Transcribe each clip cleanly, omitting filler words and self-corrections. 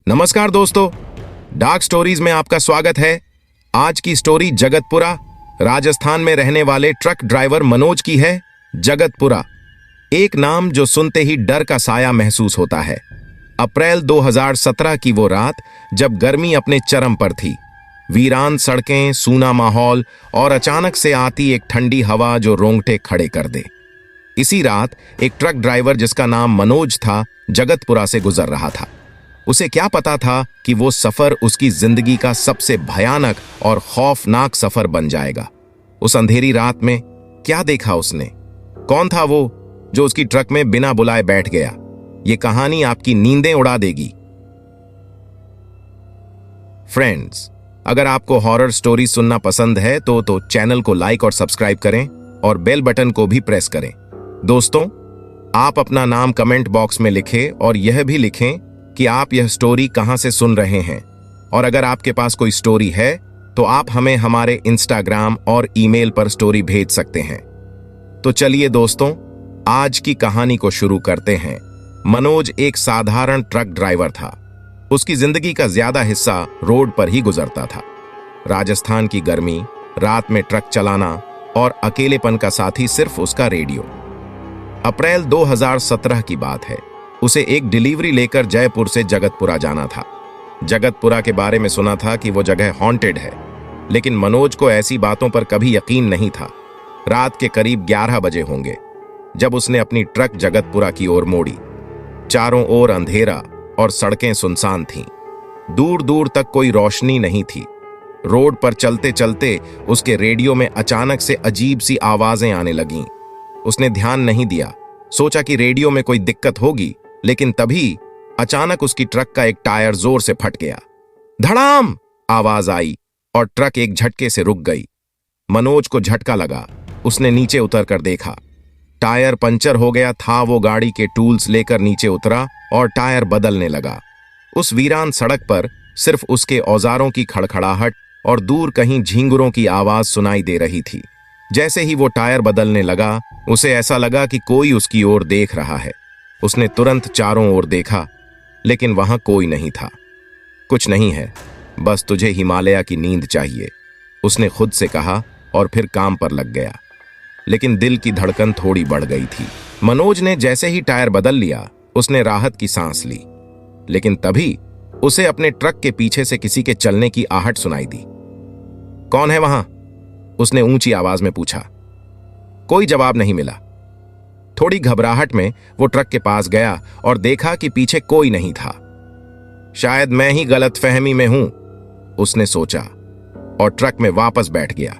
नमस्कार दोस्तों, dark stories में आपका स्वागत है। आज की स्टोरी जगतपुरा राजस्थान में रहने वाले ट्रक ड्राइवर मनोज की है। जगतपुरा एक नाम जो सुनते ही डर का साया महसूस होता है। अप्रैल 2017 की वो रात जब गर्मी अपने चरम पर थी। वीरान सड़कें, सूना माहौल और अचानक से आती एक ठंडी हवा जो रोंगटे खड़े कर दे। इसी रात एक ट्रक ड्राइवर जिसका नाम मनोज था, जगतपुरा से गुजर रहा था। उसे क्या पता था कि वो सफर उसकी जिंदगी का सबसे भयानक और खौफनाक सफर बन जाएगा। उस अंधेरी रात में क्या देखा उसने? कौन था वो जो उसकी ट्रक में बिना बुलाए बैठ गया? ये कहानी आपकी नींदें उड़ा देगी। फ्रेंड्स, अगर आपको हॉरर स्टोरी सुनना पसंद है तो चैनल को लाइक और सब्सक्राइब करें और बेल बटन को भी प्रेस करें। दोस्तों, आप अपना नाम कमेंट बॉक्स में लिखें और यह भी लिखें कि आप यह स्टोरी कहां से सुन रहे हैं। और अगर आपके पास कोई स्टोरी है तो आप हमें हमारे इंस्टाग्राम और ईमेल पर स्टोरी भेज सकते हैं। तो चलिए दोस्तों, आज की कहानी को शुरू करते हैं। मनोज एक साधारण ट्रक ड्राइवर था। उसकी जिंदगी का ज्यादा हिस्सा रोड पर ही गुजरता था। राजस्थान की गर्मी, रात में ट्रक चलाना और अकेलेपन का साथी सिर्फ उसका रेडियो। अप्रैल 2017 की बात है। उसे एक डिलीवरी लेकर जयपुर से जगतपुरा जाना था। जगतपुरा के बारे में सुना था कि वो जगह हॉन्टेड है, लेकिन मनोज को ऐसी बातों पर कभी यकीन नहीं था। रात के करीब 11 बजे होंगे जब उसने अपनी ट्रक जगतपुरा की ओर मोड़ी। चारों ओर अंधेरा और सड़कें सुनसान थीं। दूर दूर तक कोई रोशनी नहीं थी। रोड पर चलते चलते उसके रेडियो में अचानक से अजीब सी आवाजें आने लगीं। उसने ध्यान नहीं दिया, सोचा कि रेडियो में कोई दिक्कत होगी, लेकिन तभी अचानक उसकी ट्रक का एक टायर जोर से फट गया। धड़ाम आवाज आई और ट्रक एक झटके से रुक गई। मनोज को झटका लगा। उसने नीचे उतर कर देखा। टायर पंचर हो गया था। वो गाड़ी के टूल्स लेकर नीचे उतरा और टायर बदलने लगा। उस वीरान सड़क पर सिर्फ उसके औजारों की खड़खड़ाहट और दूर कहीं झींगुरों की आवाज सुनाई दे रही थी। जैसे ही वो टायर बदलने लगा, उसे ऐसा लगा कि कोई उसकी ओर देख रहा है। उसने तुरंत चारों ओर देखा, लेकिन वहां कोई नहीं था। कुछ नहीं है, बस तुझे हिमालय की नींद चाहिए, उसने खुद से कहा और फिर काम पर लग गया। लेकिन दिल की धड़कन थोड़ी बढ़ गई थी। मनोज ने जैसे ही टायर बदल लिया, उसने राहत की सांस ली। लेकिन तभी उसे अपने ट्रक के पीछे से किसी के चलने की आहट सुनाई दी। कौन है वहां? उसने ऊंची आवाज में पूछा। कोई जवाब नहीं मिला। थोड़ी घबराहट में वो ट्रक के पास गया और देखा कि पीछे कोई नहीं था। शायद मैं ही गलतफहमी में हूं, उसने सोचा और ट्रक में वापस बैठ गया।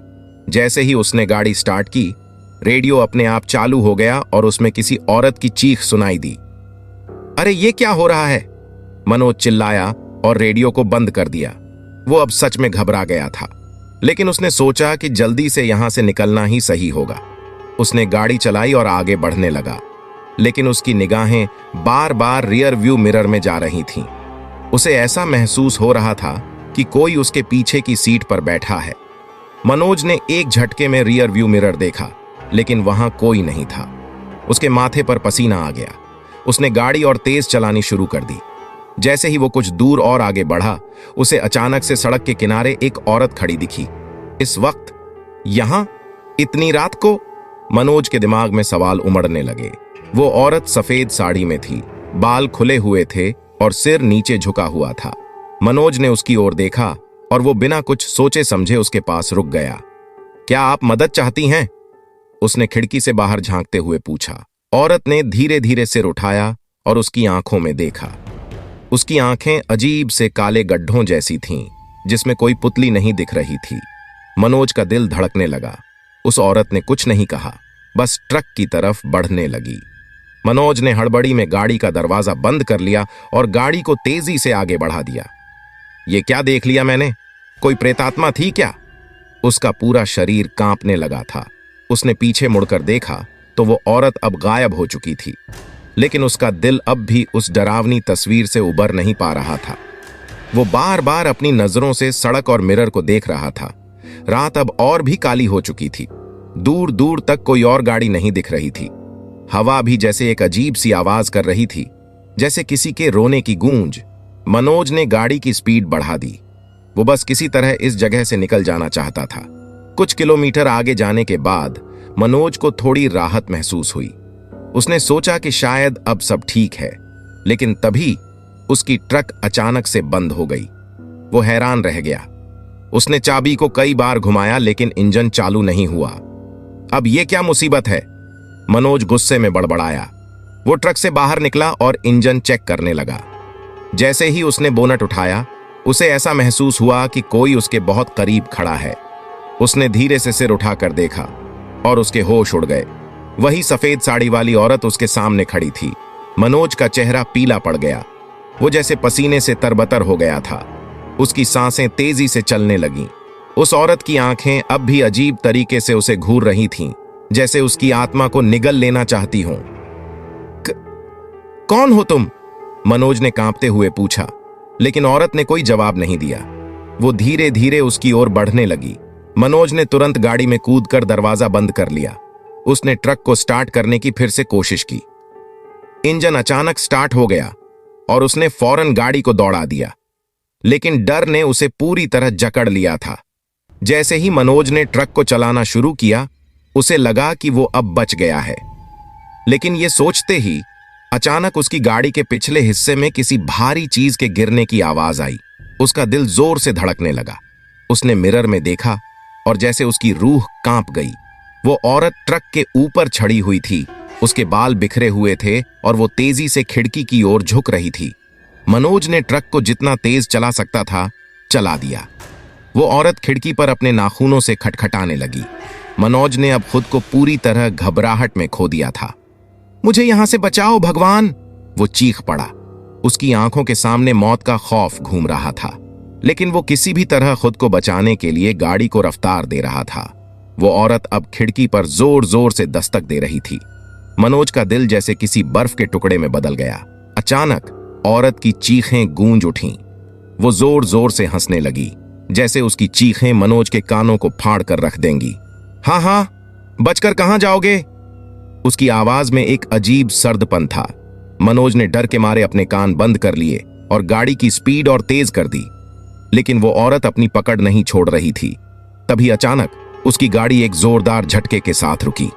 जैसे ही उसने गाड़ी स्टार्ट की, रेडियो अपने आप चालू हो गया और उसमें किसी औरत की चीख सुनाई दी। अरे ये क्या हो रहा है? मनोज चिल्लाया और रेडियो को बंद कर दिया। वो अब सच में घबरा गया था, लेकिन उसने सोचा कि जल्दी से यहां से निकलना ही सही होगा। उसने गाड़ी चलाई और आगे बढ़ने लगा, लेकिन उसकी निगाहें बार बार रियर व्यू मिरर में जा रही थीं। उसे ऐसा महसूस हो रहा था कि कोई उसके पीछे की सीट पर बैठा है। मनोज ने एक झटके में रियर व्यू मिरर देखा, लेकिन वहां कोई नहीं था। उसके माथे पर पसीना आ गया। उसने गाड़ी और तेज चलानी शुरू कर दी। जैसे ही वो कुछ दूर और आगे बढ़ा, उसे अचानक से सड़क के किनारे एक औरत खड़ी दिखी। इस वक्त यहां, इतनी रात को? मनोज के दिमाग में सवाल उमड़ने लगे। वो औरत सफेद साड़ी में थी, बाल खुले हुए थे और सिर नीचे झुका हुआ था। मनोज ने उसकी ओर देखा और वो बिना कुछ सोचे समझे उसके पास रुक गया। क्या आप मदद चाहती हैं? उसने खिड़की से बाहर झांकते हुए पूछा। औरत ने धीरे धीरे सिर उठाया और उसकी आंखों में देखा। उसकी आंखें अजीब से काले गड्ढों जैसी थीं, जिसमें कोई पुतली नहीं दिख रही थी। मनोज का दिल धड़कने लगा। उस औरत ने कुछ नहीं कहा, बस ट्रक की तरफ बढ़ने लगी। मनोज ने हड़बड़ी में गाड़ी का दरवाजा बंद कर लिया और गाड़ी को तेजी से आगे बढ़ा दिया। ये क्या देख लिया मैंने? कोई प्रेतात्मा थी क्या? उसका पूरा शरीर कांपने लगा था। उसने पीछे मुड़कर देखा तो वो औरत अब गायब हो चुकी थी, लेकिन उसका दिल अब भी उस डरावनी तस्वीर से उबर नहीं पा रहा था। वो बार बार अपनी नजरों से सड़क और मिरर को देख रहा था। रात अब और भी काली हो चुकी थी। दूर दूर तक कोई और गाड़ी नहीं दिख रही थी। हवा भी जैसे एक अजीब सी आवाज कर रही थी, जैसे किसी के रोने की गूंज। मनोज ने गाड़ी की स्पीड बढ़ा दी। वो बस किसी तरह इस जगह से निकल जाना चाहता था। कुछ किलोमीटर आगे जाने के बाद मनोज को थोड़ी राहत महसूस हुई। उसने सोचा कि शायद अब सब ठीक है, लेकिन तभी उसकी ट्रक अचानक से बंद हो गई। वो हैरान रह गया। उसने चाबी को कई बार घुमाया लेकिन इंजन चालू नहीं हुआ। अब ये क्या मुसीबत है? मनोज गुस्से में बड़बड़ाया। वो ट्रक से बाहर निकला और इंजन चेक करने लगा। जैसे ही उसने बोनट उठाया, उसे ऐसा महसूस हुआ कि कोई उसके बहुत करीब खड़ा है। उसने धीरे से सिर उठाकर देखा और उसके होश उड़ गए। वही सफेद साड़ी वाली औरत उसके सामने खड़ी थी। मनोज का चेहरा पीला पड़ गया। वो जैसे पसीने से तरबतर हो गया था। उसकी सांसें तेजी से चलने लगीं। उस औरत की आंखें अब भी अजीब तरीके से उसे घूर रही थीं, जैसे उसकी आत्मा को निगल लेना चाहती हों। कौन हो तुम? मनोज ने कांपते हुए पूछा, लेकिन औरत ने कोई जवाब नहीं दिया। वो धीरे धीरे उसकी ओर बढ़ने लगी। मनोज ने तुरंत गाड़ी में कूदकर दरवाजा बंद कर लिया। उसने ट्रक को स्टार्ट करने की फिर से कोशिश की। इंजन अचानक स्टार्ट हो गया और उसने फौरन गाड़ी को दौड़ा दिया, लेकिन डर ने उसे पूरी तरह जकड़ लिया था। जैसे ही मनोज ने ट्रक को चलाना शुरू किया, उसे लगा कि वो अब बच गया है। लेकिन ये सोचते ही अचानक उसकी गाड़ी के पिछले हिस्से में किसी भारी चीज के गिरने की आवाज आई। उसका दिल जोर से धड़कने लगा। उसने मिरर में देखा और जैसे उसकी रूह कांप गई। वो औरत ट्रक के ऊपर चढ़ी हुई थी। उसके बाल बिखरे हुए थे और वो तेजी से खिड़की की ओर झुक रही थी। मनोज ने ट्रक को जितना तेज चला सकता था चला दिया। वो औरत खिड़की पर अपने नाखूनों से खटखटाने लगी। मनोज ने अब खुद को पूरी तरह घबराहट में खो दिया था। मुझे यहां से बचाओ भगवान, वो चीख पड़ा। उसकी आंखों के सामने मौत का खौफ घूम रहा था, लेकिन वो किसी भी तरह खुद को बचाने के लिए गाड़ी को रफ्तार दे रहा था। वो औरत अब खिड़की पर जोर जोर से दस्तक दे रही थी। मनोज का दिल जैसे किसी बर्फ के टुकड़े में बदल गया। अचानक औरत की चीखें गूंज उठीं। वो जोर जोर से हंसने लगी, जैसे उसकी चीखें मनोज के कानों को फाड़ कर रख देंगी। हाँ हाँ, बचकर कहां जाओगे? उसकी आवाज में एक अजीब सर्दपन था। मनोज ने डर के मारे अपने कान बंद कर लिए और गाड़ी की स्पीड और तेज कर दी, लेकिन वो औरत अपनी पकड़ नहीं छोड़ रही थी। तभी अचानक उसकी गाड़ी एक जोरदार झटके के साथ रुकी।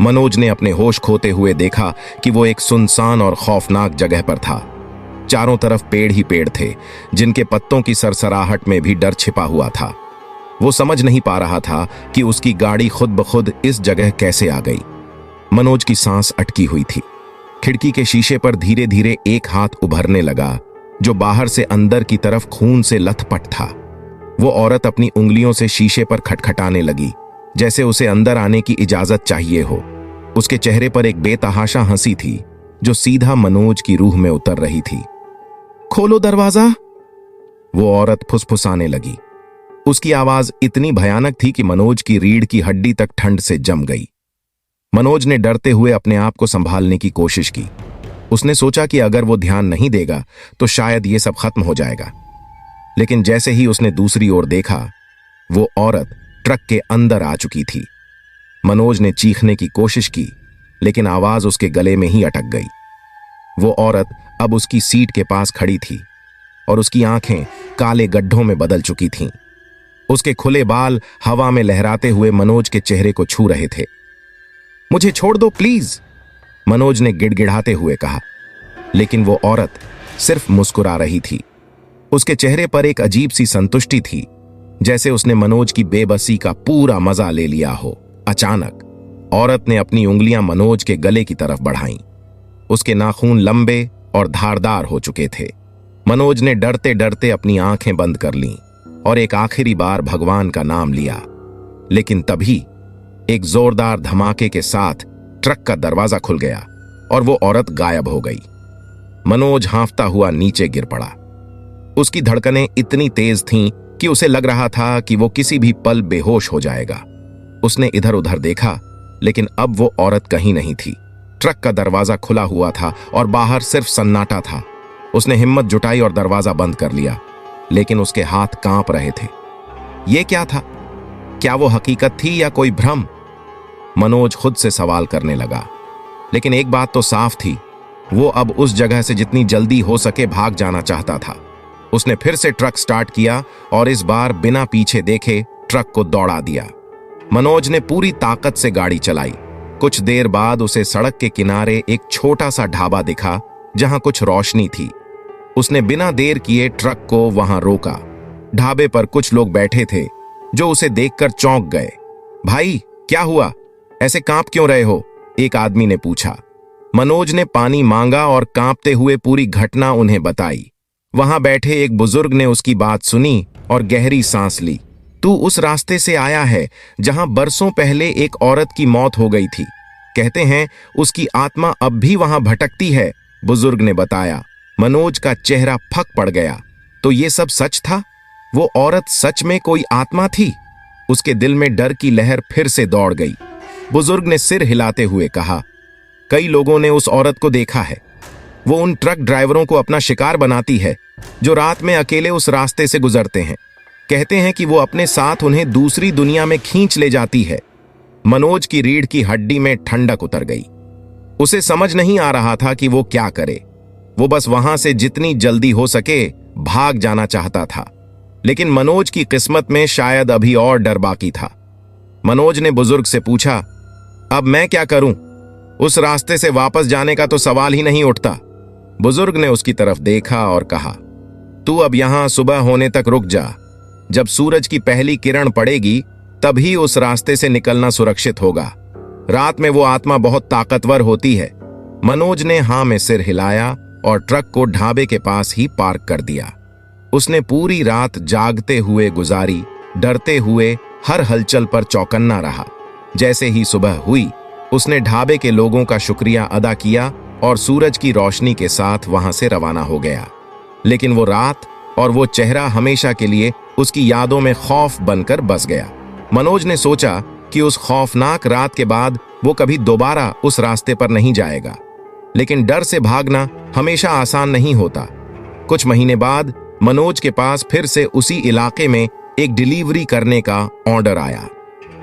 मनोज ने अपने होश खोते हुए देखा कि वो एक सुनसान और खौफनाक जगह पर था। चारों तरफ पेड़ ही पेड़ थे, जिनके पत्तों की सरसराहट में भी डर छिपा हुआ था। वो समझ नहीं पा रहा था कि उसकी गाड़ी खुद ब खुद इस जगह कैसे आ गई। मनोज की सांस अटकी हुई थी। खिड़की के शीशे पर धीरे धीरे एक हाथ उभरने लगा, जो बाहर से अंदर की तरफ खून से लथपथ था। वो औरत अपनी उंगलियों से शीशे पर खटखटाने लगी, जैसे उसे अंदर आने की इजाजत चाहिए हो। उसके चेहरे पर एक बेतहाशा हंसी थी, जो सीधा मनोज की रूह में उतर रही थी। खोलो दरवाजा, वो औरत फुसफुसाने लगी। उसकी आवाज इतनी भयानक थी कि मनोज की रीढ़ की हड्डी तक ठंड से जम गई। मनोज ने डरते हुए अपने आप को संभालने की कोशिश की। उसने सोचा कि अगर वो ध्यान नहीं देगा तो शायद ये सब खत्म हो जाएगा। लेकिन जैसे ही उसने दूसरी ओर देखा, वो औरत ट्रक के अंदर आ चुकी थी। मनोज ने चीखने की कोशिश की, लेकिन आवाज उसके गले में ही अटक गई। वो औरत अब उसकी सीट के पास खड़ी थी और उसकी आंखें काले गड्ढों में बदल चुकी थीं। उसके खुले बाल हवा में लहराते हुए मनोज के चेहरे को छू रहे थे। मुझे छोड़ दो प्लीज, मनोज ने गिड़गिड़ाते हुए कहा, लेकिन वो औरत सिर्फ मुस्कुरा रही थी। उसके चेहरे पर एक अजीब सी संतुष्टि थी, जैसे उसने मनोज की बेबसी का पूरा मजा ले लिया हो। अचानक औरत ने अपनी उंगलियां मनोज के गले की तरफ बढ़ाईं। उसके नाखून लंबे और धारदार हो चुके थे। मनोज ने डरते डरते अपनी आंखें बंद कर लीं और एक आखिरी बार भगवान का नाम लिया। लेकिन तभी एक जोरदार धमाके के साथ ट्रक का दरवाजा खुल गया और वो औरत गायब हो गई। मनोज हांफता हुआ नीचे गिर पड़ा। उसकी धड़कनें इतनी तेज थीं कि उसे लग रहा था कि वो किसी भी पल बेहोश हो जाएगा। उसने इधर उधर देखा, लेकिन अब वो औरत कहीं नहीं थी। ट्रक का दरवाजा खुला हुआ था और बाहर सिर्फ सन्नाटा था। उसने हिम्मत जुटाई और दरवाजा बंद कर लिया, लेकिन उसके हाथ कांप रहे थे। ये क्या था? क्या वो हकीकत थी या कोई भ्रम? मनोज खुद से सवाल करने लगा। लेकिन एक बात तो साफ थी, वो अब उस जगह से जितनी जल्दी हो सके भाग जाना चाहता था। उसने फिर से ट्रक स्टार्ट किया और इस बार बिना पीछे देखे ट्रक को दौड़ा दिया। मनोज ने पूरी ताकत से गाड़ी चलाई। कुछ देर बाद उसे सड़क के किनारे एक छोटा सा ढाबा दिखा जहां कुछ रोशनी थी। उसने बिना देर किए ट्रक को वहां रोका। ढाबे पर कुछ लोग बैठे थे जो उसे देखकर चौंक गए। भाई, क्या हुआ? ऐसे कांप क्यों रहे हो? एक आदमी ने पूछा। मनोज ने पानी मांगा और कांपते हुए पूरी घटना उन्हें बताई। वहां बैठे एक बुजुर्ग ने उसकी बात सुनी और गहरी सांस ली। तू उस रास्ते से आया है जहां बरसों पहले एक औरत की मौत हो गई थी। कहते हैं उसकी आत्मा अब भी वहां भटकती है, बुजुर्ग ने बताया। मनोज का चेहरा फक पड़ गया। तो ये सब सच था? वो औरत सच में कोई आत्मा थी? उसके दिल में डर की लहर फिर से दौड़ गई। बुजुर्ग ने सिर हिलाते हुए कहा, कई लोगों ने उस औरत को देखा है। वो उन ट्रक ड्राइवरों को अपना शिकार बनाती है जो रात में अकेले उस रास्ते से गुजरते हैं। कहते हैं कि वो अपने साथ उन्हें दूसरी दुनिया में खींच ले जाती है। मनोज की रीढ़ की हड्डी में ठंडक उतर गई। उसे समझ नहीं आ रहा था कि वो क्या करे। वो बस वहां से जितनी जल्दी हो सके भाग जाना चाहता था, लेकिन मनोज की किस्मत में शायद अभी और डर बाकी था। मनोज ने बुजुर्ग से पूछा, अब मैं क्या करूं? उस रास्ते से वापस जाने का तो सवाल ही नहीं उठता। बुजुर्ग ने उसकी तरफ देखा और कहा, तू अब यहां सुबह होने तक रुक जा। जब सूरज की पहली किरण पड़ेगी तभी उस रास्ते से निकलना सुरक्षित होगा। रात में वो आत्मा बहुत ताकतवर होती है। मनोज ने हां में सिर हिलाया और ट्रक को ढाबे के पास ही पार्क कर दिया। उसने पूरी रात जागते हुए गुजारी, डरते हुए हर हलचल पर चौकन्ना रहा। जैसे ही सुबह हुई, उसने ढाबे के लोगों का शुक्रिया अदा किया और सूरज की रोशनी के साथ वहां से रवाना हो गया। लेकिन वो रात और वो चेहरा हमेशा के लिए उसकी यादों में खौफ बनकर बस गया। मनोज ने सोचा कि उस खौफनाक रात के बाद वो कभी दोबारा उस रास्ते पर नहीं जाएगा। लेकिन डर से भागना हमेशा आसान नहीं होता। कुछ महीने बाद मनोज के पास फिर से उसी इलाके में एक डिलीवरी करने का ऑर्डर आया।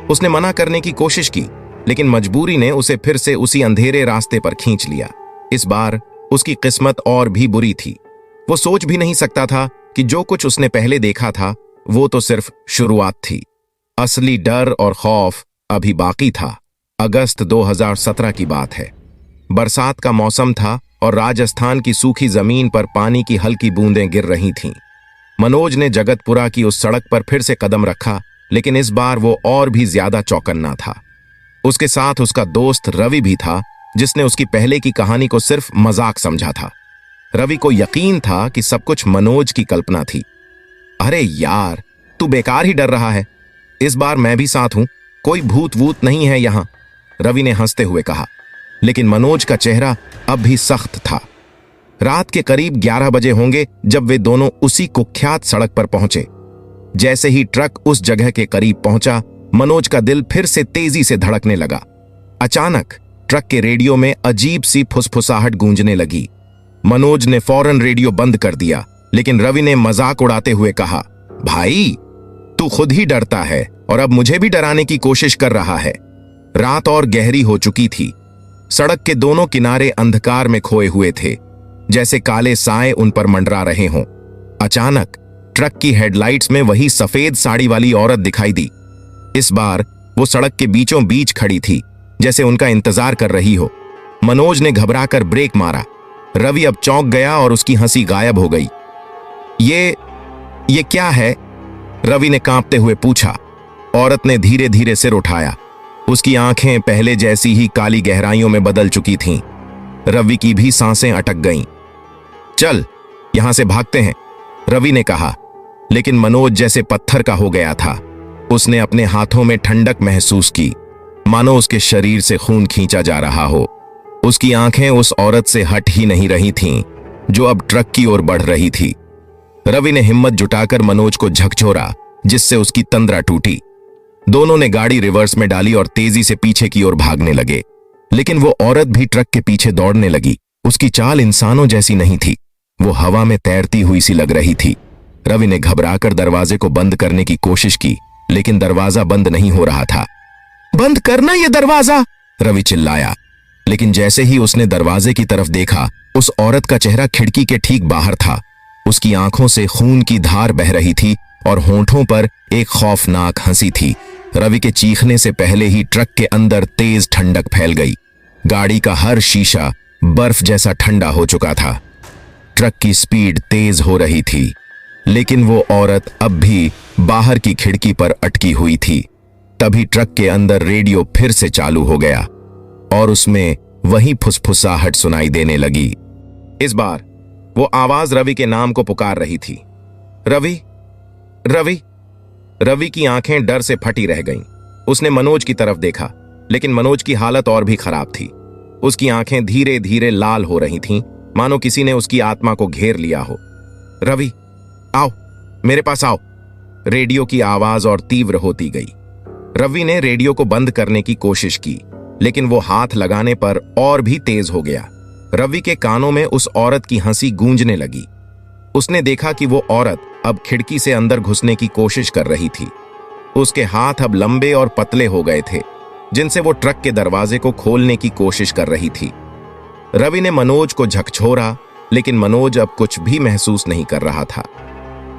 उसने मना करने की कोशिश की, लेकिन मजबूरी ने उसे फिर से उसी अंधेरे रास्ते पर खींच लिया। इस बार उसकी किस्मत और भी बुरी थी। वो सोच भी नहीं सकता था कि जो कुछ उसने पहले देखा था वो तो सिर्फ शुरुआत थी। असली डर और खौफ अभी बाकी था। अगस्त 2017 की बात है। बरसात का मौसम था और राजस्थान की सूखी जमीन पर पानी की हल्की बूंदें गिर रही थीं। मनोज ने जगतपुरा की उस सड़क पर फिर से कदम रखा, लेकिन इस बार वो और भी ज्यादा चौकन्ना था। उसके साथ उसका दोस्त रवि भी था, जिसने उसकी पहले की कहानी को सिर्फ मजाक समझा था। रवि को यकीन था कि सब कुछ मनोज की कल्पना थी। अरे यार, तू बेकार ही डर रहा है। इस बार मैं भी साथ हूं, कोई भूत वूत नहीं है यहां, रवि ने हंसते हुए कहा। लेकिन मनोज का चेहरा अब भी सख्त था। रात के करीब 11 बजे होंगे जब वे दोनों उसी कुख्यात सड़क पर पहुंचे। जैसे ही ट्रक उस जगह के करीब पहुंचा, मनोज का दिल फिर से तेजी से धड़कने लगा। अचानक ट्रक के रेडियो में अजीब सी फुसफुसाहट गूंजने लगी। मनोज ने फौरन रेडियो बंद कर दिया, लेकिन रवि ने मजाक उड़ाते हुए कहा, भाई, तू खुद ही डरता है और अब मुझे भी डराने की कोशिश कर रहा है। रात और गहरी हो चुकी थी। सड़क के दोनों किनारे अंधकार में खोए हुए थे, जैसे काले साए उन पर मंडरा रहे हों। अचानक ट्रक की हेडलाइट्स में वही सफेद साड़ी वाली औरत दिखाई दी। इस बार वो सड़क के बीचों बीच खड़ी थी, जैसे उनका इंतजार कर रही हो। मनोज ने घबराकर ब्रेक मारा। रवि अब चौंक गया और उसकी हंसी गायब हो गई। ये क्या है? रवि ने कांपते हुए पूछा। औरत ने धीरे धीरे सिर उठाया। उसकी आंखें पहले जैसी ही काली गहराइयों में बदल चुकी थीं। रवि की भी सांसें अटक गईं। चल, यहां से भागते हैं, रवि ने कहा। लेकिन मनोज जैसे पत्थर का हो गया था। उसने अपने हाथों में ठंडक महसूस की, मानो उसके शरीर से खून खींचा जा रहा हो। उसकी आंखें उस औरत से हट ही नहीं रही थीं, जो अब ट्रक की ओर बढ़ रही थी। रवि ने हिम्मत जुटाकर मनोज को झकझोरा, जिससे उसकी तंद्रा टूटी। दोनों ने गाड़ी रिवर्स में डाली और तेजी से पीछे की ओर भागने लगे। लेकिन वो औरत भी ट्रक के पीछे दौड़ने लगी। उसकी चाल इंसानों जैसी नहीं थी, वो हवा में तैरती हुई सी लग रही थी। रवि ने घबराकर दरवाजे को बंद करने की कोशिश की, लेकिन दरवाजा बंद नहीं हो रहा था। बंद करना ये दरवाजा, रवि चिल्लाया। लेकिन जैसे ही उसने दरवाजे की तरफ देखा, उस औरत का चेहरा खिड़की के ठीक बाहर था। उसकी आंखों से खून की धार बह रही थी और होंठों पर एक खौफनाक हंसी थी। रवि के चीखने से पहले ही ट्रक के अंदर तेज ठंडक फैल गई। गाड़ी का हर शीशा बर्फ जैसा ठंडा हो चुका था। ट्रक की स्पीड तेज हो रही थी, लेकिन वो औरत अब भी बाहर की खिड़की पर अटकी हुई थी। तभी ट्रक के अंदर रेडियो फिर से चालू हो गया और उसमें वही फुसफुसाहट सुनाई देने लगी। इस बार वो आवाज रवि के नाम को पुकार रही थी। रवि, रवि। रवि की आंखें डर से फटी रह गईं। उसने मनोज की तरफ देखा, लेकिन मनोज की हालत और भी खराब थी। उसकी आंखें धीरे धीरे लाल हो रही थीं, मानो किसी ने उसकी आत्मा को घेर लिया हो। रवि, आओ, मेरे पास आओ। रेडियो की आवाज और तीव्र होती गई। रवि ने रेडियो को बंद करने की कोशिश की, लेकिन वो हाथ लगाने पर और भी तेज हो गया। रवि के कानों में उस औरत की हंसी गूंजने लगी। उसने देखा कि वो औरत अब खिड़की से अंदर घुसने की कोशिश कर रही थी। उसके हाथ अब लंबे और पतले हो गए थे, जिनसे वो ट्रक के दरवाजे को खोलने की कोशिश कर रही थी। रवि ने मनोज को झकझोरा, लेकिन मनोज अब कुछ भी महसूस नहीं कर रहा था।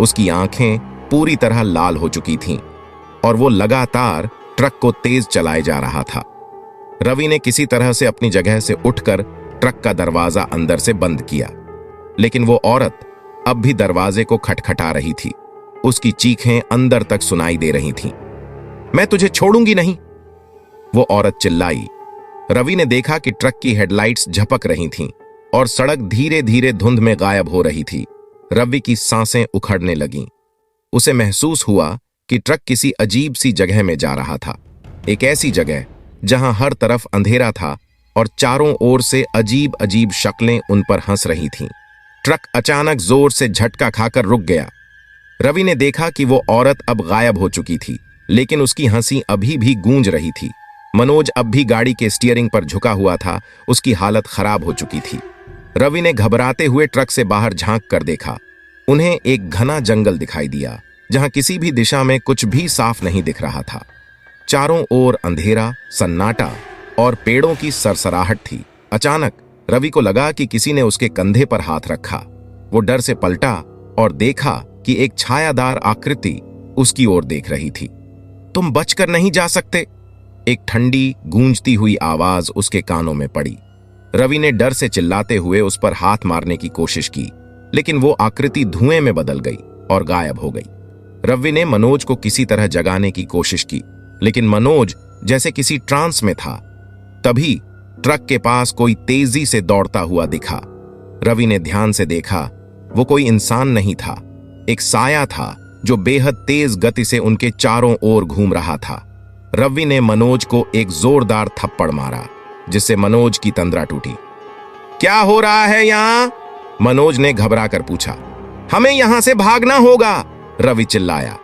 उसकी आंखें पूरी तरह लाल हो चुकी थीं और वो लगातार ट्रक को तेज चलाए जा रहा था। रवि ने किसी तरह से अपनी जगह से उठकर ट्रक का दरवाजा अंदर से बंद किया, लेकिन वो औरत अब भी दरवाजे को खटखटा रही थी। उसकी चीखें अंदर तक सुनाई दे रही थीं। मैं तुझे छोड़ूंगी नहीं, वो औरत चिल्लाई। रवि ने देखा कि ट्रक की हेडलाइट्स झपक रही थीं और सड़क धीरे धीरे धुंध में गायब हो रही थी। रवि की सांसें उखड़ने लगीं। उसे महसूस हुआ कि ट्रक किसी अजीब सी जगह में जा रहा था, एक ऐसी जगह जहां हर तरफ अंधेरा था और चारों ओर से अजीब अजीब शक्लें उन पर हंस रही थीं। ट्रक अचानक जोर से झटका खाकर रुक गया। रवि ने देखा कि वो औरत अब गायब हो चुकी थी, लेकिन उसकी हंसी अभी भी गूंज रही थी। मनोज अब भी गाड़ी के स्टीयरिंग पर झुका हुआ था। उसकी हालत खराब हो चुकी थी। रवि ने घबराते हुए ट्रक से बाहर झांक कर देखा। उन्हें एक घना जंगल दिखाई दिया, जहां किसी भी दिशा में कुछ भी साफ नहीं दिख रहा था। चारों ओर अंधेरा, सन्नाटा और पेड़ों की सरसराहट थी। अचानक रवि को लगा कि किसी ने उसके कंधे पर हाथ रखा। वो डर से पलटा और देखा कि एक छायादार आकृति उसकी ओर देख रही थी। तुम बचकर नहीं जा सकते, एक ठंडी गूंजती हुई आवाज उसके कानों में पड़ी। रवि ने डर से चिल्लाते हुए उस पर हाथ मारने की कोशिश की, लेकिन वो आकृति धुएं में बदल गई और गायब हो गई। रवि ने मनोज को किसी तरह जगाने की कोशिश की, लेकिन मनोज जैसे किसी ट्रांस में था। तभी ट्रक के पास कोई तेजी से दौड़ता हुआ दिखा। रवि ने ध्यान से देखा, वो कोई इंसान नहीं था, एक साया था जो बेहद तेज गति से उनके चारों ओर घूम रहा था। रवि ने मनोज को एक जोरदार थप्पड़ मारा, जिससे मनोज की तंद्रा टूटी। क्या हो रहा है यहां? मनोज ने घबरा कर पूछा। हमें यहां से भागना होगा, रवि चिल्लाया।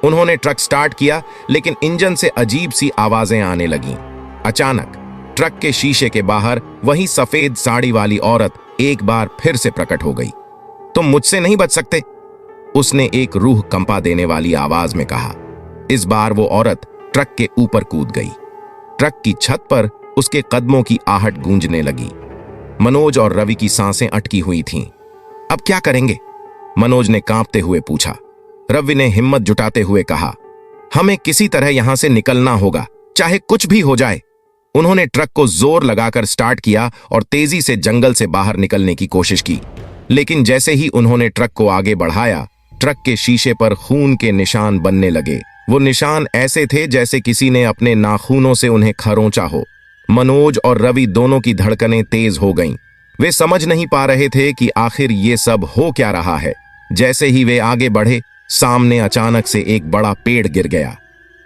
उन्होंने ट्रक स्टार्ट किया, लेकिन इंजन से अजीब सी आवाजें आने लगीं। अचानक ट्रक के शीशे के बाहर वही सफेद साड़ी वाली औरत एक बार फिर से प्रकट हो गई। तुम मुझसे नहीं बच सकते, उसने एक रूह कंपा देने वाली आवाज में कहा। इस बार वो औरत ट्रक के ऊपर कूद गई। ट्रक की छत पर उसके कदमों की आहट गूंजने लगी। मनोज और रवि की सांसें अटकी हुई थीं। अब क्या करेंगे? मनोज ने कांपते हुए पूछा। रवि ने हिम्मत जुटाते हुए कहा, हमें किसी तरह यहां से निकलना होगा, चाहे कुछ भी हो जाए। उन्होंने ट्रक को जोर लगाकर स्टार्ट किया और तेजी से जंगल से बाहर निकलने की कोशिश की, लेकिन जैसे ही उन्होंने ट्रक को आगे बढ़ाया, ट्रक के शीशे पर खून के निशान बनने लगे। वो निशान ऐसे थे जैसे किसी ने अपने नाखूनों से उन्हें खरोंचा हो। मनोज और रवि दोनों की धड़कनें तेज हो गईं। वे समझ नहीं पा रहे थे कि आखिर ये सब हो क्या रहा है। जैसे ही वे आगे बढ़े, सामने अचानक से एक बड़ा पेड़ गिर गया।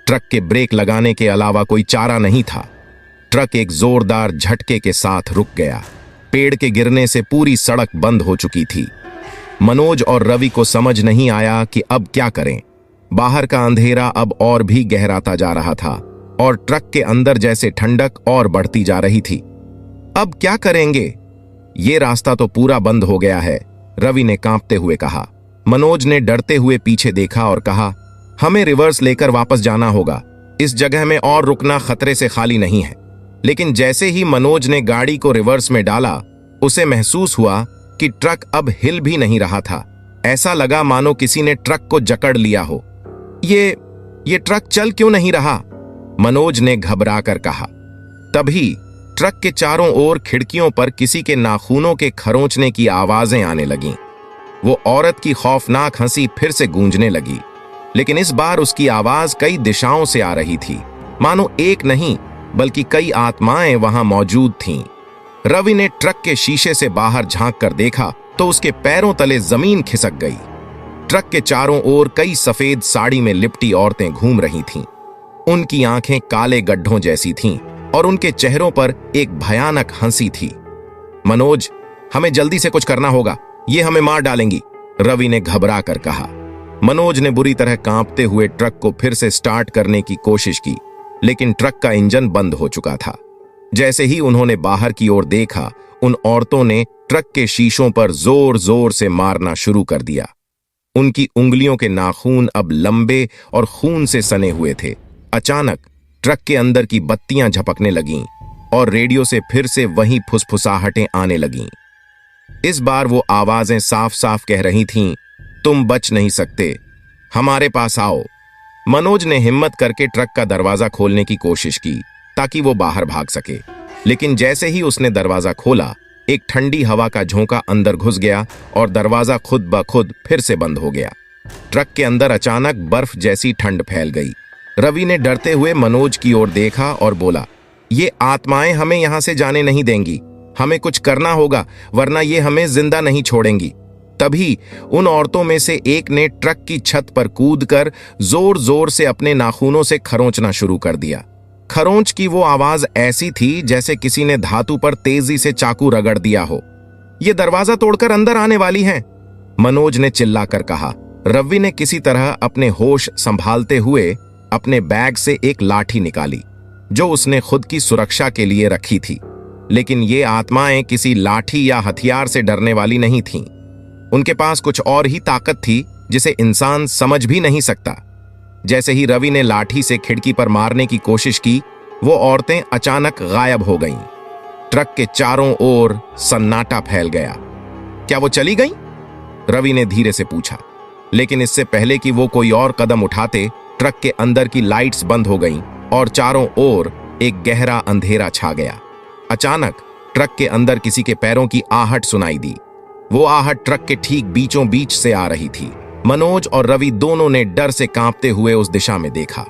ट्रक के ब्रेक लगाने के अलावा कोई चारा नहीं था। ट्रक एक जोरदार झटके के साथ रुक गया। पेड़ के गिरने से पूरी सड़क बंद हो चुकी थी। मनोज और रवि को समझ नहीं आया कि अब क्या करें। बाहर का अंधेरा अब और भी गहराता जा रहा था और ट्रक के अंदर जैसे ठंडक और बढ़ती जा रही थी। अब क्या करेंगे? ये रास्ता तो पूरा बंद हो गया है, रवि ने कांपते हुए कहा। मनोज ने डरते हुए पीछे देखा और कहा, हमें रिवर्स लेकर वापस जाना होगा। इस जगह में और रुकना खतरे से खाली नहीं है। लेकिन जैसे ही मनोज ने गाड़ी को रिवर्स में डाला, उसे महसूस हुआ कि ट्रक अब हिल भी नहीं रहा था। ऐसा लगा मानो किसी ने ट्रक को जकड़ लिया हो। ये ट्रक चल क्यों नहीं रहा? मनोज ने घबरा कर कहा। तभी ट्रक के चारों ओर खिड़कियों पर किसी के नाखूनों के खरोंचने की आवाजें आने लगीं। वो औरत की खौफनाक हंसी फिर से गूंजने लगी, लेकिन इस बार उसकी आवाज कई दिशाओं से आ रही थी, मानो एक नहीं बल्कि कई आत्माएं वहां मौजूद थीं। रवि ने ट्रक के शीशे से बाहर झांक कर देखा तो उसके पैरों तले जमीन खिसक गई। ट्रक के चारों ओर कई सफेद साड़ी में लिपटी औरतें घूम रही थीं। उनकी आंखें काले गड्ढों जैसी थीं और उनके चेहरों पर एक भयानक हंसी थी। मनोज, हमें जल्दी से कुछ करना होगा, ये हमें मार डालेंगी, रवि ने घबरा कर कहा। मनोज ने बुरी तरह कांपते हुए ट्रक को फिर से स्टार्ट करने की कोशिश की, लेकिन ट्रक का इंजन बंद हो चुका था। जैसे ही उन्होंने बाहर की ओर देखा, उन औरतों ने ट्रक के शीशों पर जोर जोर से मारना शुरू कर दिया। उनकी उंगलियों के नाखून अब लंबे और खून से सने हुए थे। अचानक ट्रक के अंदर की बत्तियां झपकने लगीं और रेडियो से फिर से वही फुसफुसाहटें आने लगीं। इस बार वो आवाजें साफ साफ कह रही थीं, तुम बच नहीं सकते, हमारे पास आओ। मनोज ने हिम्मत करके ट्रक का दरवाजा खोलने की कोशिश की ताकि वो बाहर भाग सके, लेकिन जैसे ही उसने दरवाजा खोला, एक ठंडी हवा का झोंका अंदर घुस गया और दरवाजा खुद ब खुद फिर से बंद हो गया। ट्रक के अंदर अचानक बर्फ जैसी ठंड फैल गई। रवि ने डरते हुए मनोज की ओर देखा और बोला, ये आत्माएं हमें यहां से जाने नहीं देंगी, हमें कुछ करना होगा वरना ये हमें जिंदा नहीं छोड़ेंगी। तभी उन औरतों में से एक ने ट्रक की छत पर कूदकर जोर जोर से अपने नाखूनों से खरोंचना शुरू कर दिया। खरोंच की वो आवाज ऐसी थी जैसे किसी ने धातु पर तेजी से चाकू रगड़ दिया हो। ये दरवाजा तोड़कर अंदर आने वाली हैं, मनोज ने चिल्लाकर कहा। रवि ने किसी तरह अपने होश संभालते हुए अपने बैग से एक लाठी निकाली जो उसने खुद की सुरक्षा के लिए रखी थी, लेकिन ये आत्माएं किसी लाठी या हथियार से डरने वाली नहीं थीं। उनके पास कुछ और ही ताकत थी जिसे इंसान समझ भी नहीं सकता। जैसे ही रवि ने लाठी से खिड़की पर मारने की कोशिश की, वो औरतें अचानक गायब हो गईं। ट्रक के चारों ओर सन्नाटा फैल गया। क्या वो चली गईं? रवि ने धीरे से पूछा, लेकिन इससे पहले कि वो कोई और कदम उठाते, ट्रक के अंदर की लाइट्स बंद हो गईं और चारों ओर एक गहरा अंधेरा छा गया। अचानक ट्रक के अंदर किसी के पैरों की आहट सुनाई दी। वो आहट ट्रक के ठीक बीचों बीच से आ रही थी। मनोज और रवि दोनों ने डर से कांपते हुए उस दिशा में देखा।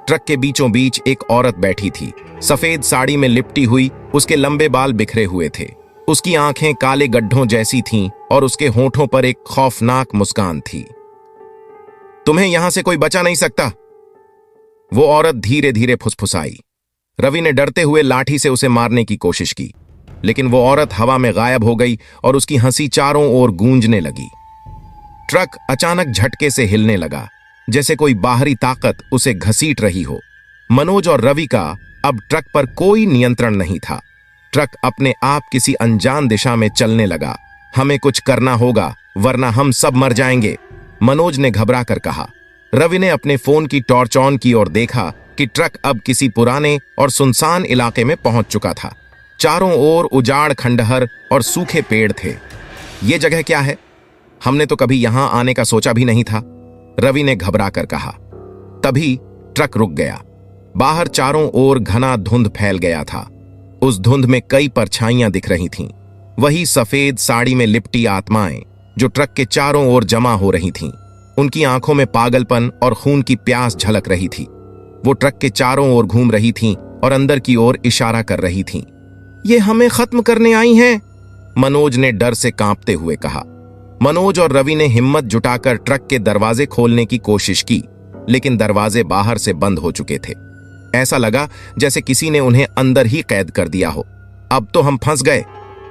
ट्रक के बीचों बीच एक औरत बैठी थी, सफेद साड़ी में लिपटी हुई, उसके लंबे बाल बिखरे हुए थे। उसकी आंखें काले गड्ढों जैसी थीं और उसके होठों पर एक खौफनाक मुस्कान थी। तुम्हें यहां से कोई बचा नहीं सकता, वो औरत धीरे धीरे फुसफुसाई। रवि ने डरते हुए लाठी से उसे मारने की कोशिश की, लेकिन वो औरत हवा में गायब हो गई और उसकी हंसी चारों ओर गूंजने लगी। ट्रक अचानक झटके से हिलने लगा, जैसे कोई बाहरी ताकत उसे घसीट रही हो। मनोज और रवि का अब ट्रक पर कोई नियंत्रण नहीं था। ट्रक अपने आप किसी अनजान दिशा में चलने लगा। हमें कुछ करना होगा वरना हम सब मर जाएंगे, मनोज ने घबरा कर कहा। रवि ने अपने फोन की टॉर्च ऑन की और देखा कि ट्रक अब किसी पुराने और सुनसान इलाके में पहुंच चुका था। चारों ओर उजाड़ खंडहर और सूखे पेड़ थे। ये जगह क्या है? हमने तो कभी यहां आने का सोचा भी नहीं था, रवि ने घबरा कर कहा। तभी ट्रक रुक गया। बाहर चारों ओर घना धुंध फैल गया था। उस धुंध में कई परछाइयां दिख रही थीं, वही सफेद साड़ी में लिपटी आत्माएं जो ट्रक के चारों ओर जमा हो रही थीं। उनकी आंखों में पागलपन और खून की प्यास झलक रही थी। वो ट्रक के चारों ओर घूम रही थीं और अंदर की ओर इशारा कर रही थीं। ये हमें खत्म करने आई हैं, मनोज ने डर से कांपते हुए कहा। मनोज और रवि ने हिम्मत जुटाकर ट्रक के दरवाजे खोलने की कोशिश की, लेकिन दरवाजे बाहर से बंद हो चुके थे। ऐसा लगा जैसे किसी ने उन्हें अंदर ही कैद कर दिया हो। अब तो हम फंस गए,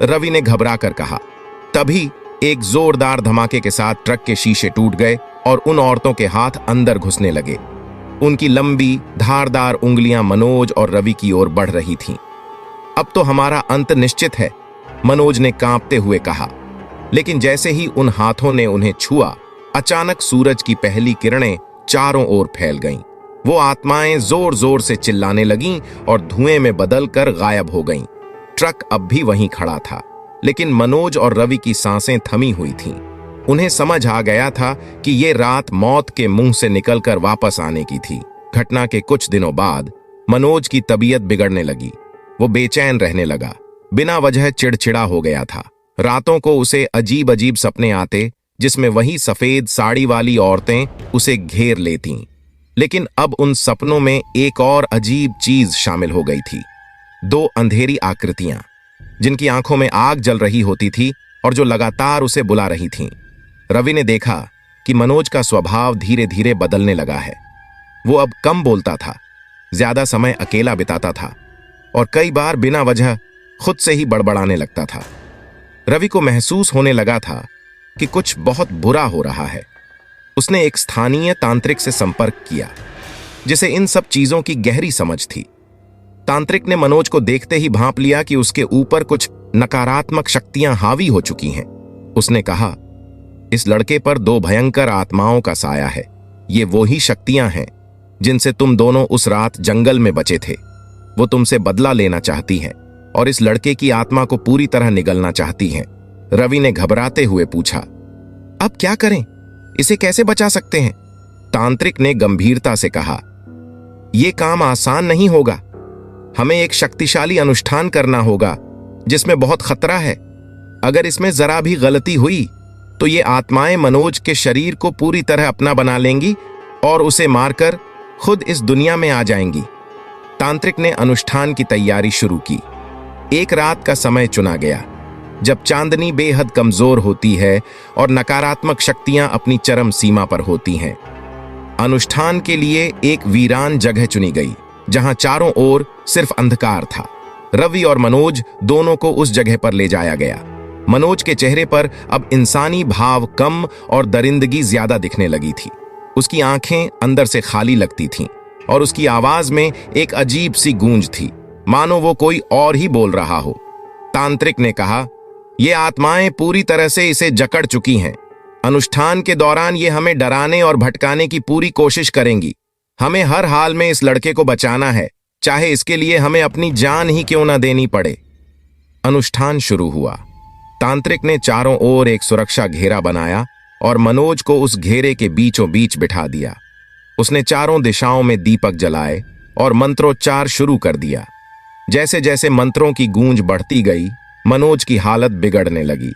रवि ने घबरा कर कहा। तभी एक जोरदार धमाके के साथ ट्रक के शीशे टूट गए और उन औरतों के हाथ अंदर घुसने लगे। उनकी लंबी धारदार उंगलियां मनोज और रवि की ओर बढ़ रही थीं। अब तो हमारा अंत निश्चित है, मनोज ने कांपते हुए कहा। लेकिन जैसे ही उन हाथों ने उन्हें छुआ, अचानक सूरज की पहली किरणें चारों ओर फैल गईं। वो आत्माएं जोर जोर से चिल्लाने लगीं और धुएं में बदलकर गायब हो गईं। ट्रक अब भी वहीं खड़ा था, लेकिन मनोज और रवि की सांसें थमी हुई थीं। उन्हें समझ आ गया था कि ये रात मौत के मुंह से निकलकर वापस आने की थी। घटना के कुछ दिनों बाद मनोज की तबीयत बिगड़ने लगी। वो बेचैन रहने लगा, बिना वजह चिड़चिड़ा हो गया था। रातों को उसे अजीब अजीब सपने आते जिसमें वही सफेद साड़ी वाली औरतें उसे घेर लेतीं। लेकिन अब उन सपनों में एक और अजीब चीज शामिल हो गई थी। दो अंधेरी आकृतियां जिनकी आंखों में आग जल रही होती थी और जो लगातार उसे बुला रही थीं। रवि ने देखा कि मनोज का स्वभाव धीरे धीरे बदलने लगा है। वो अब कम बोलता था, ज्यादा समय अकेला बिताता था और कई बार बिना वजह खुद से ही बड़बड़ाने लगता था। रवि को महसूस होने लगा था कि कुछ बहुत बुरा हो रहा है। उसने एक स्थानीय तांत्रिक से संपर्क किया जिसे इन सब चीजों की गहरी समझ थी। तांत्रिक ने मनोज को देखते ही भांप लिया कि उसके ऊपर कुछ नकारात्मक शक्तियां हावी हो चुकी हैं। उसने कहा, इस लड़के पर दो भयंकर आत्माओं का साया है। ये वो ही शक्तियां हैं जिनसे तुम दोनों उस रात जंगल में बचे थे। वो तुमसे बदला लेना चाहती हैं और इस लड़के की आत्मा को पूरी तरह निगलना चाहती हैं। रवि ने घबराते हुए पूछा, अब क्या करें? इसे कैसे बचा सकते हैं? तांत्रिक ने गंभीरता से कहा, यह काम आसान नहीं होगा। हमें एक शक्तिशाली अनुष्ठान करना होगा जिसमें बहुत खतरा है। अगर इसमें जरा भी गलती हुई तो ये आत्माएं मनोज के शरीर को पूरी तरह अपना बना लेंगी और उसे मारकर खुद इस दुनिया में आ जाएंगी। तांत्रिक ने अनुष्ठान की तैयारी शुरू की। एक रात का समय चुना गया जब चांदनी बेहद कमजोर होती है और नकारात्मक शक्तियां अपनी चरम सीमा पर होती हैं। अनुष्ठान के लिए एक वीरान जगह चुनी गई जहां चारों ओर सिर्फ अंधकार था। रवि और मनोज दोनों को उस जगह पर ले जाया गया। मनोज के चेहरे पर अब इंसानी भाव कम और दरिंदगी ज्यादा दिखने लगी थी। उसकी आंखें अंदर से खाली लगती थीं और उसकी आवाज में एक अजीब सी गूंज थी, मानो वो कोई और ही बोल रहा हो। तांत्रिक ने कहा, ये आत्माएं पूरी तरह से इसे जकड़ चुकी हैं। अनुष्ठान के दौरान ये हमें डराने और भटकाने की पूरी कोशिश करेंगी। हमें हर हाल में इस लड़के को बचाना है, चाहे इसके लिए हमें अपनी जान ही क्यों ना देनी पड़े। अनुष्ठान शुरू हुआ। तांत्रिक ने चारों ओर एक सुरक्षा घेरा बनाया और मनोज को उस घेरे के बीचों बीच बिठा दिया। उसने चारों दिशाओं में दीपक जलाए और मंत्रोच्चार शुरू कर दिया। जैसे जैसे मंत्रों की गूंज बढ़ती गई, मनोज की हालत बिगड़ने लगी।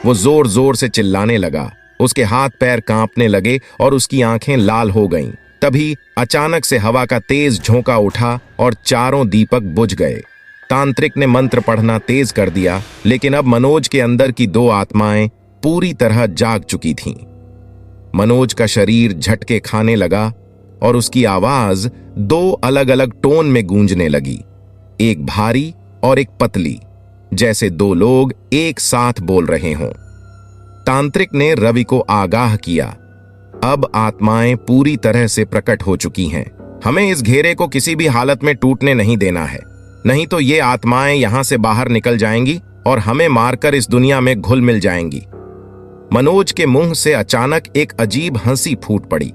वो जोर जोर से चिल्लाने लगा, उसके हाथ पैर कांपने लगे और उसकी आंखें लाल हो गईं। तभी अचानक से हवा का तेज झोंका उठा और चारों दीपक बुझ गए। तांत्रिक ने मंत्र पढ़ना तेज कर दिया, लेकिन अब मनोज के अंदर की दो आत्माएं पूरी तरह जाग चुकी थीं। मनोज का शरीर झटके खाने लगा और उसकी आवाज दो अलग अलग टोन में गूंजने लगी, एक भारी और एक पतली, जैसे दो लोग एक साथ बोल रहे हों। तांत्रिक ने रवि को आगाह किया, अब आत्माएं पूरी तरह से प्रकट हो चुकी हैं। हमें इस घेरे को किसी भी हालत में टूटने नहीं देना है, नहीं तो ये आत्माएं यहां से बाहर निकल जाएंगी और हमें मारकर इस दुनिया में घुल मिल जाएंगी। मनोज के मुंह से अचानक एक अजीब हंसी फूट पड़ी।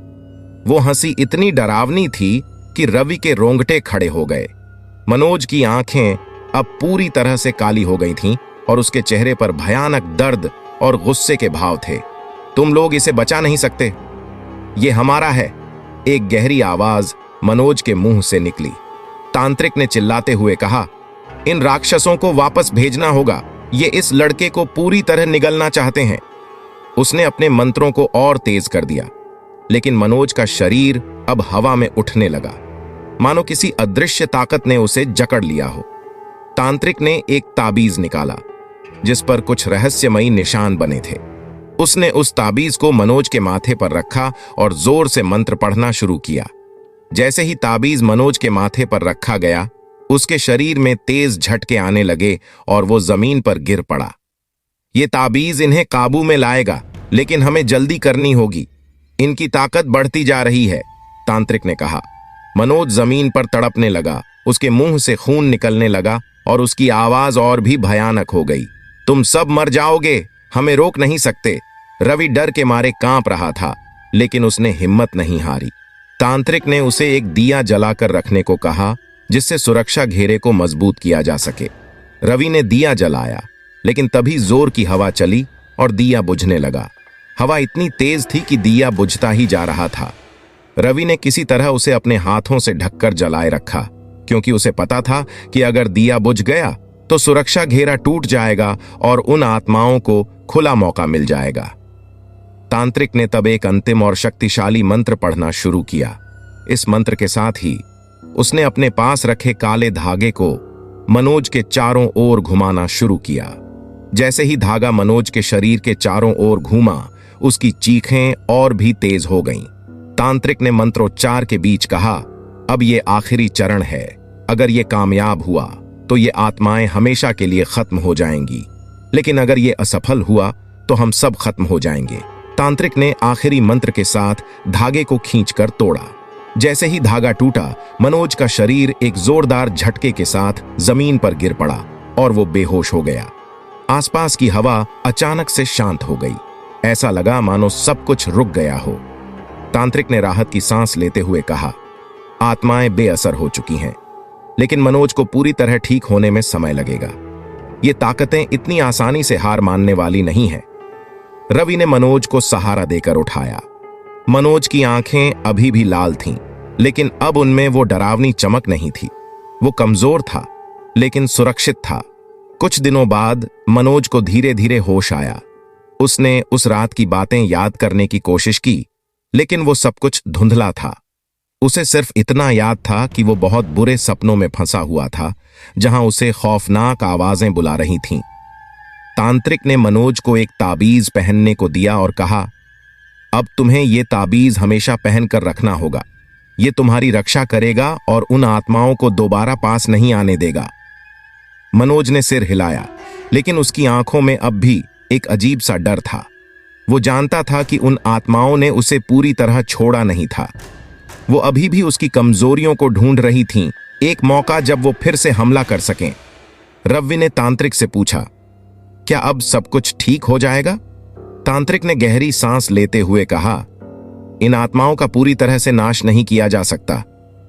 वो हंसी इतनी डरावनी थी कि रवि के रोंगटे खड़े हो गए। मनोज की आंखें अब पूरी तरह से काली हो गई थीं और उसके चेहरे पर भयानक दर्द और गुस्से के भाव थे। तुम लोग इसे बचा नहीं सकते, ये हमारा है। एक गहरी आवाज मनोज के मुंह से निकली। तांत्रिक ने चिल्लाते हुए कहा, इन राक्षसों को वापस भेजना होगा, ये इस लड़के को पूरी तरह निगलना चाहते हैं। उसने अपने मंत्रों को और तेज कर दिया, लेकिन मनोज का शरीर अब हवा में उठने लगा, मानो किसी अदृश्य ताकत ने उसे जकड़ लिया हो। तांत्रिक ने एक ताबीज निकाला जिस पर कुछ रहस्यमयी निशान बने थे। उसने उस ताबीज को मनोज के माथे पर रखा और जोर से मंत्र पढ़ना शुरू किया। जैसे ही ताबीज मनोज के माथे पर रखा गया, उसके शरीर में तेज झटके आने लगे और वो जमीन पर गिर पड़ा। ये ताबीज इन्हें काबू में लाएगा, लेकिन हमें जल्दी करनी होगी, इनकी ताकत बढ़ती जा रही है, तांत्रिक ने कहा। मनोज जमीन पर तड़पने लगा, उसके मुंह से खून निकलने लगा और उसकी आवाज और भी भयानक हो गई। तुम सब मर जाओगे, हमें रोक नहीं सकते। रवि डर के मारे कांप रहा था, लेकिन उसने हिम्मत नहीं हारी। तांत्रिक ने उसे एक दिया जलाकर रखने को कहा, जिससे सुरक्षा घेरे को मजबूत किया जा सके। रवि ने दिया जलाया, लेकिन तभी जोर की हवा चली और दिया बुझने लगा। हवा इतनी तेज थी कि दिया बुझता ही जा रहा था। रवि ने किसी तरह उसे अपने हाथों से ढककर जलाए रखा, क्योंकि उसे पता था कि अगर दिया बुझ गया तो सुरक्षा घेरा टूट जाएगा और उन आत्माओं को खुला मौका मिल जाएगा। तांत्रिक ने तब एक अंतिम और शक्तिशाली मंत्र पढ़ना शुरू किया। इस मंत्र के साथ ही उसने अपने पास रखे काले धागे को मनोज के चारों ओर घुमाना शुरू किया। जैसे ही धागा मनोज के शरीर के चारों ओर घूमा, उसकी चीखें और भी तेज हो गईं। तांत्रिक ने मंत्रोच्चार के बीच कहा, अब ये आखिरी चरण है। अगर ये कामयाब हुआ तो ये आत्माएं हमेशा के लिए खत्म हो जाएंगी, लेकिन अगर ये असफल हुआ तो हम सब खत्म हो जाएंगे। तांत्रिक ने आखिरी मंत्र के साथ धागे को खींचकर तोड़ा। जैसे ही धागा टूटा, मनोज का शरीर एक जोरदार झटके के साथ जमीन पर गिर पड़ा और वो बेहोश हो गया। आसपास की हवा अचानक से शांत हो गई। ऐसा लगा मानो सब कुछ रुक गया हो। तांत्रिक ने राहत की सांस लेते हुए कहा, आत्माएं बेअसर हो चुकी हैं, लेकिन मनोज को पूरी तरह ठीक होने में समय लगेगा। ये ताकतें इतनी आसानी से हार मानने वाली नहीं हैं। रवि ने मनोज को सहारा देकर उठाया। मनोज की आंखें अभी भी लाल थीं, लेकिन अब उनमें वो डरावनी चमक नहीं थी। वो कमजोर था, लेकिन सुरक्षित था। कुछ दिनों बाद मनोज को धीरे धीरे होश आया। उसने उस रात की बातें याद करने की कोशिश की, लेकिन वो सब कुछ धुंधला था। उसे सिर्फ इतना याद था कि वो बहुत बुरे सपनों में फंसा हुआ था, जहां उसे खौफनाक आवाजें बुला रही थीं। तांत्रिक ने मनोज को एक ताबीज पहनने को दिया और कहा, अब तुम्हें यह ताबीज हमेशा पहनकर रखना होगा। ये तुम्हारी रक्षा करेगा और उन आत्माओं को दोबारा पास नहीं आने देगा। मनोज ने सिर हिलाया, लेकिन उसकी आंखों में अब भी एक अजीब सा डर था। वो जानता था कि उन आत्माओं ने उसे पूरी तरह छोड़ा नहीं था। वो अभी भी उसकी कमजोरियों को ढूंढ रही थीं, एक मौका जब वो फिर से हमला कर सकें। रवि ने तांत्रिक से पूछा, क्या अब सब कुछ ठीक हो जाएगा? तांत्रिक ने गहरी सांस लेते हुए कहा, इन आत्माओं का पूरी तरह से नाश नहीं किया जा सकता।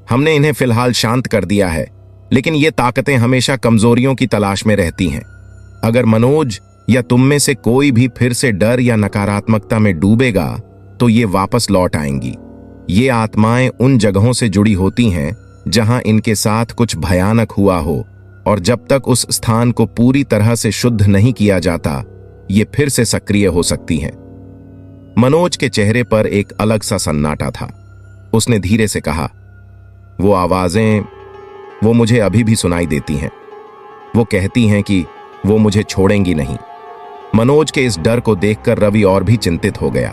हमने इन्हें फिलहाल शांत कर दिया है, लेकिन ये ताकतें हमेशा कमजोरियों की तलाश में रहती हैं। अगर मनोज या तुम में से कोई भी फिर से डर या नकारात्मकता में डूबेगा तो ये वापस लौट आएंगी। ये आत्माएं उन जगहों से जुड़ी होती हैं जहां इनके साथ कुछ भयानक हुआ हो, और जब तक उस स्थान को पूरी तरह से शुद्ध नहीं किया जाता, ये फिर से सक्रिय हो सकती हैं। मनोज के चेहरे पर एक अलग सा सन्नाटा था। उसने धीरे से कहा, वो आवाजें, वो मुझे अभी भी सुनाई देती हैं। वो कहती हैं कि वो मुझे छोड़ेंगी नहीं। मनोज के इस डर को देखकर रवि और भी चिंतित हो गया।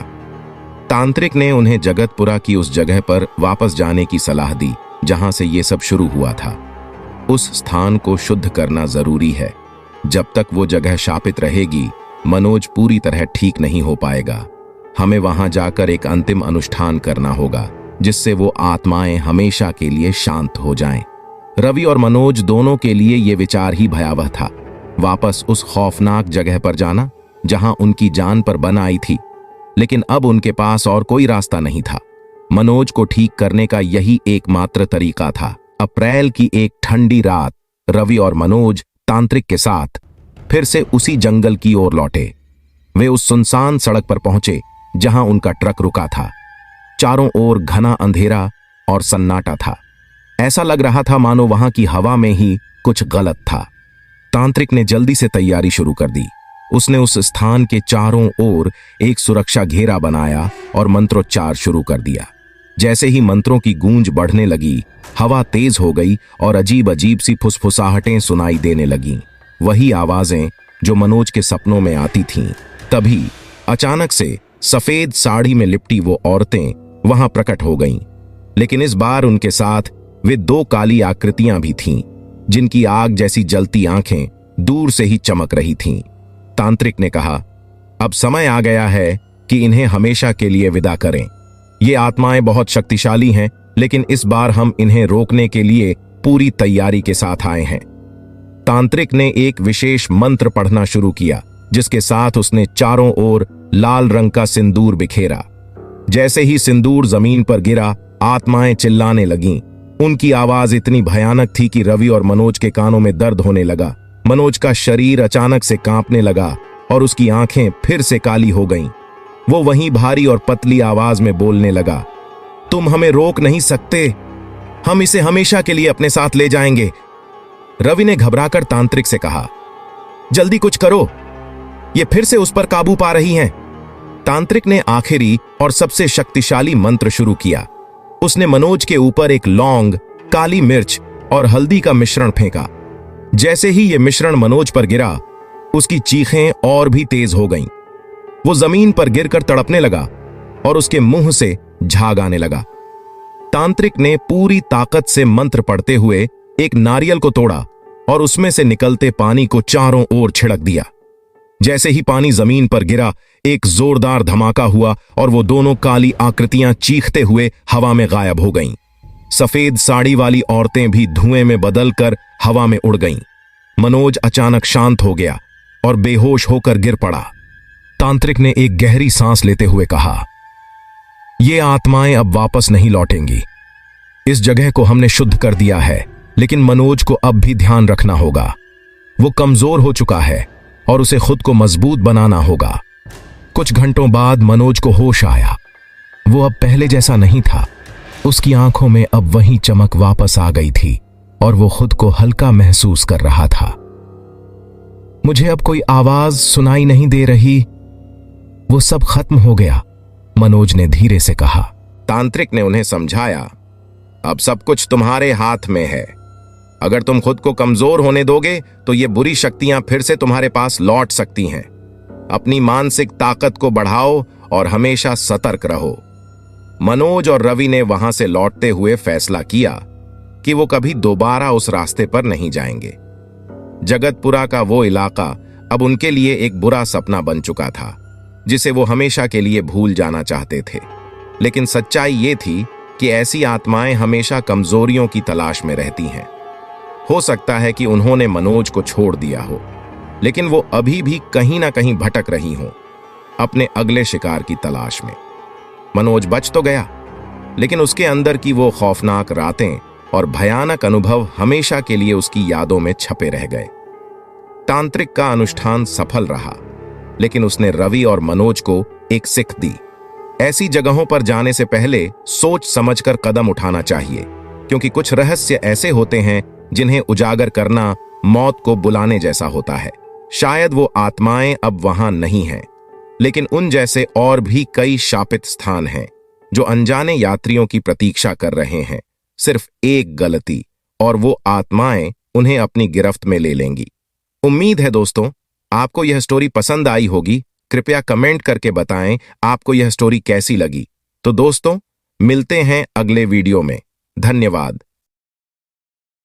तांत्रिक ने उन्हें जगतपुरा की उस जगह पर वापस जाने की सलाह दी जहां से ये सब शुरू हुआ था। उस स्थान को शुद्ध करना जरूरी है। जब तक वो जगह शापित रहेगी, मनोज पूरी तरह ठीक नहीं हो पाएगा। हमें वहां जाकर एक अंतिम अनुष्ठान करना होगा, जिससे वो आत्माएं हमेशा के लिए शांत हो जाएं। रवि और मनोज दोनों के लिए ये विचार ही भयावह था। वापस उस खौफनाक जगह पर जाना जहां उनकी जान पर बन आई थी, लेकिन अब उनके पास और कोई रास्ता नहीं था। मनोज को ठीक करने का यही एकमात्र तरीका था। अप्रैल की एक ठंडी रात रवि और मनोज तांत्रिक के साथ फिर से उसी जंगल की ओर लौटे। वे उस सुनसान सड़क पर पहुंचे जहां उनका ट्रक रुका था। चारों ओर घना अंधेरा और सन्नाटा था। ऐसा लग रहा था मानो वहां की हवा में ही कुछ गलत था। तांत्रिक ने जल्दी से तैयारी शुरू कर दी। उसने उस स्थान के चारों ओर एक सुरक्षा घेरा बनाया और मंत्रोच्चार शुरू कर दिया। जैसे ही मंत्रों की गूंज बढ़ने लगी, हवा तेज हो गई और अजीब अजीब सी फुसफुसाहटें सुनाई देने लगीं। वही आवाजें जो मनोज के सपनों में आती थीं। तभी अचानक से सफेद साड़ी में लिपटी वो औरतें वहां प्रकट हो गईं, लेकिन इस बार उनके साथ वे दो काली आकृतियां भी थीं, जिनकी आग जैसी जलती आंखें दूर से ही चमक रही थीं। तांत्रिक ने कहा, अब समय आ गया है कि इन्हें हमेशा के लिए विदा करें। ये आत्माएं बहुत शक्तिशाली हैं, लेकिन इस बार हम इन्हें रोकने के लिए पूरी तैयारी के साथ आए हैं। तांत्रिक ने एक विशेष मंत्र पढ़ना शुरू किया, जिसके साथ उसने चारों ओर लाल रंग का सिंदूर बिखेरा। जैसे ही सिंदूर जमीन पर गिरा, आत्माएं चिल्लाने लगीं। उनकी आवाज इतनी भयानक थी कि रवि और मनोज के कानों में दर्द होने लगा। मनोज का शरीर अचानक से कांपने लगा और उसकी आंखें फिर से काली हो गईं। वो वहीं भारी और पतली आवाज में बोलने लगा, तुम हमें रोक नहीं सकते, हम इसे हमेशा के लिए अपने साथ ले जाएंगे। रवि ने घबराकर तांत्रिक से कहा, जल्दी कुछ करो, ये फिर से उस पर काबू पा रही हैं। तांत्रिक ने आखिरी और सबसे शक्तिशाली मंत्र शुरू किया। उसने मनोज के ऊपर एक लौंग, काली मिर्च और हल्दी का मिश्रण फेंका। जैसे ही यह मिश्रण मनोज पर गिरा, उसकी चीखें और भी तेज हो गईं। वो जमीन पर गिरकर तड़पने लगा और उसके मुंह से झाग आने लगा। तांत्रिक ने पूरी ताकत से मंत्र पढ़ते हुए एक नारियल को तोड़ा और उसमें से निकलते पानी को चारों ओर छिड़क दिया। जैसे ही पानी जमीन पर गिरा, एक जोरदार धमाका हुआ और वो दोनों काली आकृतियां चीखते हुए हवा में गायब हो गईं। सफेद साड़ी वाली औरतें भी धुएं में बदलकर हवा में उड़ गईं। मनोज अचानक शांत हो गया और बेहोश होकर गिर पड़ा। तांत्रिक ने एक गहरी सांस लेते हुए कहा, ये आत्माएं अब वापस नहीं लौटेंगी। इस जगह को हमने शुद्ध कर दिया है, लेकिन मनोज को अब भी ध्यान रखना होगा। वो कमजोर हो चुका है और उसे खुद को मजबूत बनाना होगा। कुछ घंटों बाद मनोज को होश आया। वो अब पहले जैसा नहीं था। उसकी आंखों में अब वही चमक वापस आ गई थी और वो खुद को हल्का महसूस कर रहा था। मुझे अब कोई आवाज सुनाई नहीं दे रही, वो सब खत्म हो गया, मनोज ने धीरे से कहा। तांत्रिक ने उन्हें समझाया, अब सब कुछ तुम्हारे हाथ में है। अगर तुम खुद को कमजोर होने दोगे तो ये बुरी शक्तियां फिर से तुम्हारे पास लौट सकती हैं। अपनी मानसिक ताकत को बढ़ाओ और हमेशा सतर्क रहो। मनोज और रवि ने वहां से लौटते हुए फैसला किया कि वो कभी दोबारा उस रास्ते पर नहीं जाएंगे। जगतपुरा का वो इलाका अब उनके लिए एक बुरा सपना बन चुका था, जिसे वो हमेशा के लिए भूल जाना चाहते थे। लेकिन सच्चाई ये थी कि ऐसी आत्माएं हमेशा कमजोरियों की तलाश में रहती हैं। हो सकता है कि उन्होंने मनोज को छोड़ दिया हो, लेकिन वो अभी भी कहीं ना कहीं भटक रही हों, अपने अगले शिकार की तलाश में। मनोज बच तो गया, लेकिन उसके अंदर की वो खौफनाक रातें और भयानक अनुभव हमेशा के लिए उसकी यादों में छपे रह गए। तांत्रिक का अनुष्ठान सफल रहा, लेकिन उसने रवि और मनोज को एक सीख दी। ऐसी जगहों पर जाने से पहले सोच समझकर कदम उठाना चाहिए, क्योंकि कुछ रहस्य ऐसे होते हैं जिन्हें उजागर करना मौत को बुलाने जैसा होता है। शायद वो आत्माएं अब वहां नहीं हैं, लेकिन उन जैसे और भी कई शापित स्थान हैं जो अनजाने यात्रियों की प्रतीक्षा कर रहे हैं। सिर्फ एक गलती और वो आत्माएं उन्हें अपनी गिरफ्त में ले लेंगी। उम्मीद है दोस्तों, आपको यह स्टोरी पसंद आई होगी। कृपया कमेंट करके बताएं आपको यह स्टोरी कैसी लगी। तो दोस्तों, मिलते हैं अगले वीडियो में। धन्यवाद।